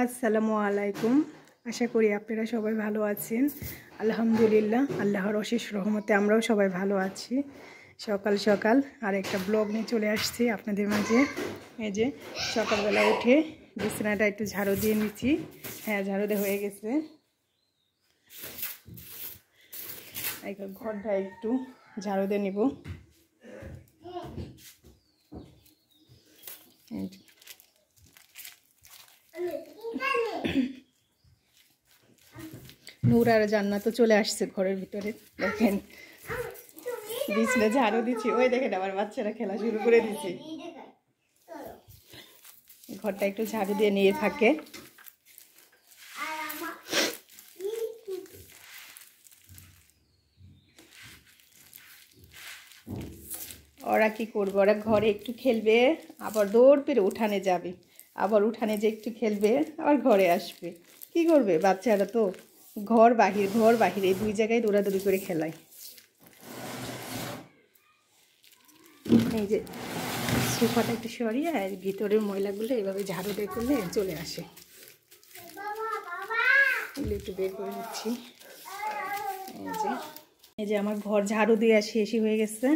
আসসালামু আলাইকুম। আশা করি আপনারা সবাই ভালো আছেন। আলহামদুলিল্লাহ, আল্লাহর অশেষ রহমতে আমরাও সবাই ভালো আছি। সকাল সকাল আর একটা ব্লগ নিয়ে চলে আসছি আপনাদের মাঝে। এই যে সকালবেলা উঠে বিছানাটা একটু ঝাড়ু দিয়ে নিচ্ছি। হ্যাঁ, ঝাড়ু দিয়ে হয়ে গেছে। এখন ঘরটা একটু ঝাড়ু দিয়ে নিব। নূর আর জান্নাত চলে আসছে ঘরের ভিতরে। দেখেন বিছানা ঝাড়ু দিচ্ছি, ওই দেখেন আমার বাচ্চারা খেলা শুরু করে দিচ্ছে। ঘরটা একটু ঝাড়ু দিয়ে নিয়ে থাকে। ওরা কি করবে, ওরা ঘরে একটু খেলবে, আবার দৌড় পেরে উঠানে যাবে, আবার উঠানে যে একটু খেলবে, আবার ঘরে আসবে। কি করবে বাচ্চারা, তো ঘর বাহির এই দুই জায়গায় দৌড়াদৌড়ি করে খেলায়। এই যে সোফাটা একটু সরিয়ে আর ভিতরের ময়লাগুলো এভাবে ঝাড়ু দিয়ে করলে চলে আসে। এগুলো একটু বের করে নিচ্ছি। এই যে আমার ঘর ঝাড়ু দিয়ে শেষই হয়ে গেছে।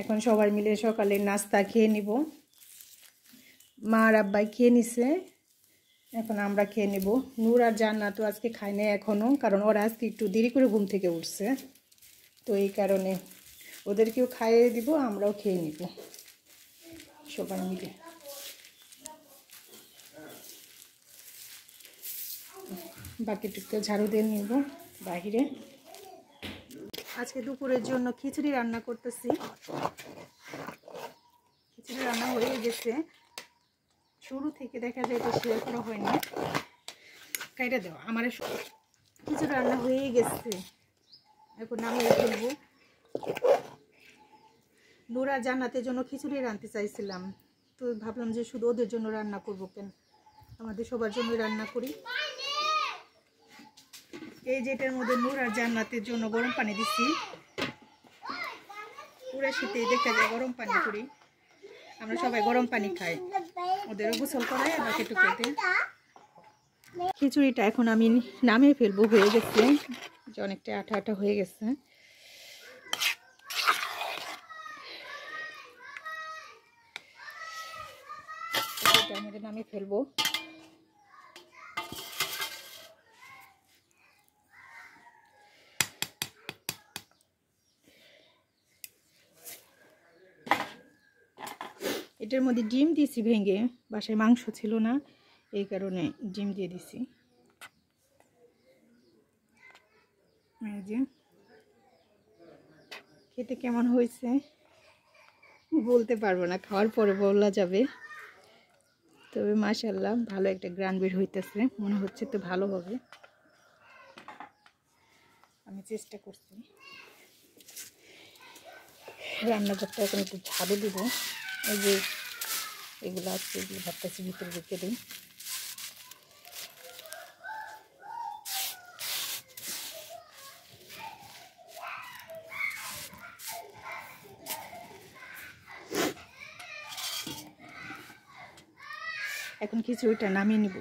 এখন সবাই মিলে সকালে নাস্তা খেয়ে নিব। মা আর আব্বাই খেয়ে নিছে, এখন আমরা খেয়ে নেব। নূর আর জান্নাত তো আজকে খায় না এখনও, কারণ ওরা আজকে একটু দেরি করে ঘুম থেকে উঠছে, তো এই কারণে ওদেরকেও খাইয়ে দিব, আমরাও খেয়ে নিব সবাই মিলে। বাকিটুকু ঝাড়ু দিয়ে নিব বাহিরে। আজকে দুপুরের জন্য খিচুড়ি রান্না করতেছি। খিচুড়ি রান্না হয়ে গেছে, শুরু থেকে দেখা যায় তো শেয়ার করা হয়নি। কাইটা দেওয়া আমার খিচুড়ি রান্না হয়ে গেছে, এখন নামিয়ে ফেলবো। নূর আর জান্নাতের জন্য খিচুড়ি রাঁধতে চাইছিলাম, তো ভাবলাম যে শুধু ওদের জন্য রান্না করবো কেন, আমাদের সবার জন্য রান্না করি। এই যেটার মধ্যে নূর আর জান্নাতের জন্য গরম পানি দিচ্ছি। পুরো শীতেই দেখা যায় গরম পানি করি, আমরা সবাই গরম পানি খাই, ওদেরও গোসল করাই আবার একটু খেতে। খিচুড়িটা এখন আমি নামিয়ে ফেলবো, হয়ে গেছে, যে অনেকটা আঠা আঠা হয়ে গেছে। নামিয়ে ফেলবো। এটার মধ্যে ডিম দিয়েছি ভেঙে, বাসায় মাংস ছিল না এই কারণে ডিম দিয়ে দিছি। এই যে খেতে কেমন হয়েছে বলতে পারবো না, খাওয়ার পরে বলা যাবে। তবে মাশাআল্লাহ ভালো একটা গ্রান বের হইতেছে, মনে হচ্ছে তো ভালো হবে। আমি চেষ্টা করছি। রান্নাঘরটা এখন একটু ঝাড়ু দিব। এই যে এগুলো আছে, এগুলো ভাবতেছি ভিতরে রেখে দিই। এখন খিচুড়িটা নামিয়ে নিব।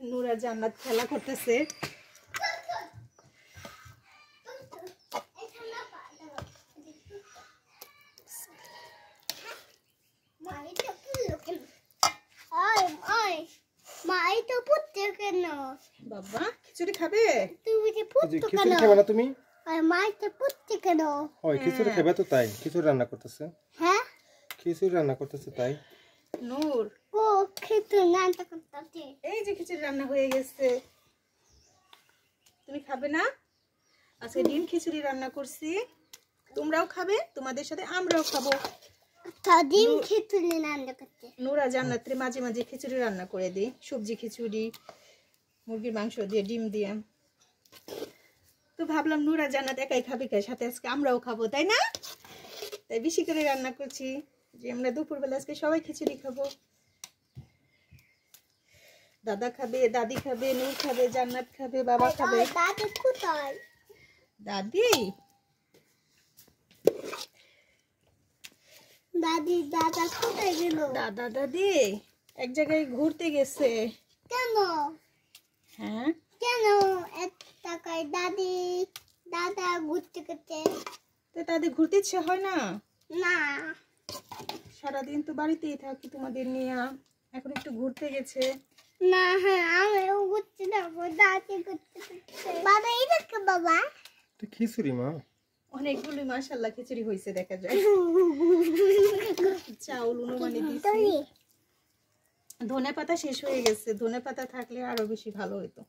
নূর আর জান্নাত খেলা করতেছে। বাবা খিচুড়ি খাবে? খিচুড়ি খাবে না তুমি? খিচুড়ি খাবে তো, তাই খিচুড়ি রান্না করতেছে। হ্যাঁ, খিচুড়ি রান্না করতেছে তাই। নূর এই যে খিচুড়ি রান্না হয়ে গেছে, তুমি খাবে না? আজকে ডিম খিচুড়ি রান্না করছি, তোমরাও খাবে, তোমাদের সাথে আমরাও খাবো। নূর আর জান্নাতে মাঝে মাঝে খিচুড়ি রান্না করে দিই, সবজি খিচুড়ি, মুরগির মাংস দিয়ে, ডিম দিয়ে। তো ভাবলাম নূর আর জান্নাত একাই খাবে, সাথে আজকে আমরাও খাবো, তাই না? তাই বেশি করে রান্না করছি, যে আমরা দুপুরবেলা আজকে সবাই খিচুড়ি খাবো। দাদা খাবে, দাদি খাবে, নূর খাবে, জান্নাত খাবে, বাবা খাবে। দাদি দাদি দাদা কোথায় গেল? দাদা দাদি এক জায়গায় ঘুরতে গেছে। কেন? হ্যাঁ কেন এক টাকায় দাদি দাদা ঘুরতে গেছে? তো তাদের ঘুরতে ইচ্ছে হয় না? না সারাদিন তো বাড়িতেই থাকি তোমাদের নিয়ে, এখন একটু ঘুরতে গেছে। না হ্যাঁ আমিও ঘুরতে যাবো, দাদি ঘুরতে গেছে। বাবা এই দেখো বাবা, তো খিচুড়ি মা। অনেকগুলো মাশাআল্লাহ খিচুড়ি হয়েছে দেখা যায়। চাউল অনুমানে দিছি। ধনে পাতা শেষ হয়ে গেছে, ধনে পাতা থাকলে আরো বেশি ভালো হতো।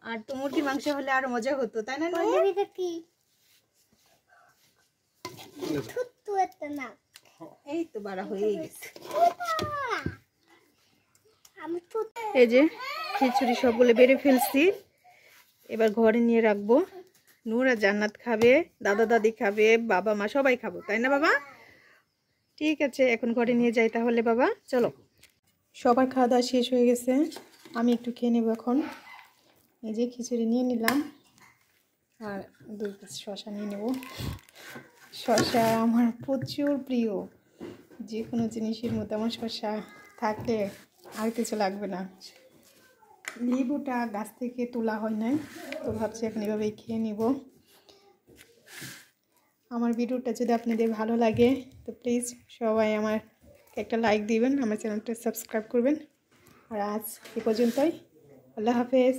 আর তো মুরগি মাংস হলে আরো মজা হতো, তাই না? এটা কি থুতু এত না? এই তো বাড়া হয়ে গেছে। আমি থুতু এই যে খিচুড়ি সবগুলো বেড়ে ফেলছি, এবার ঘরে নিয়ে রাখবো। নূর আর জান্নাত খাবে, দাদা দাদি খাবে, বাবা মা সবাই খাবো, তাই না বাবা? ঠিক আছে, এখন ঘরে নিয়ে যাই তাহলে বাবা, চলো। সবার খাওয়া দাওয়া শেষ হয়ে গেছে, আমি একটু খেয়ে নেবো এখন। এই যে খিচুড়ি নিয়ে নিলাম আর 2 পিস শসা নিয়ে নেব। শসা আমার প্রচুর প্রিয়, যে কোনো জিনিসের মধ্যে আমার শসা থাকলে আর কিছু লাগবে না। লেবুটা গাছ থেকে তোলা হয় নাই, তো ভাবছি এখন এভাবেই খেয়ে নিব। আমার ভিডিওটা যদি আপনাদের ভালো লাগে তো প্লিজ সবাই আমার একটা লাইক দিবেন, আমার চ্যানেলটা সাবস্ক্রাইব করবেন। আর আজ এ পর্যন্তই, আল্লাহ হাফেজ।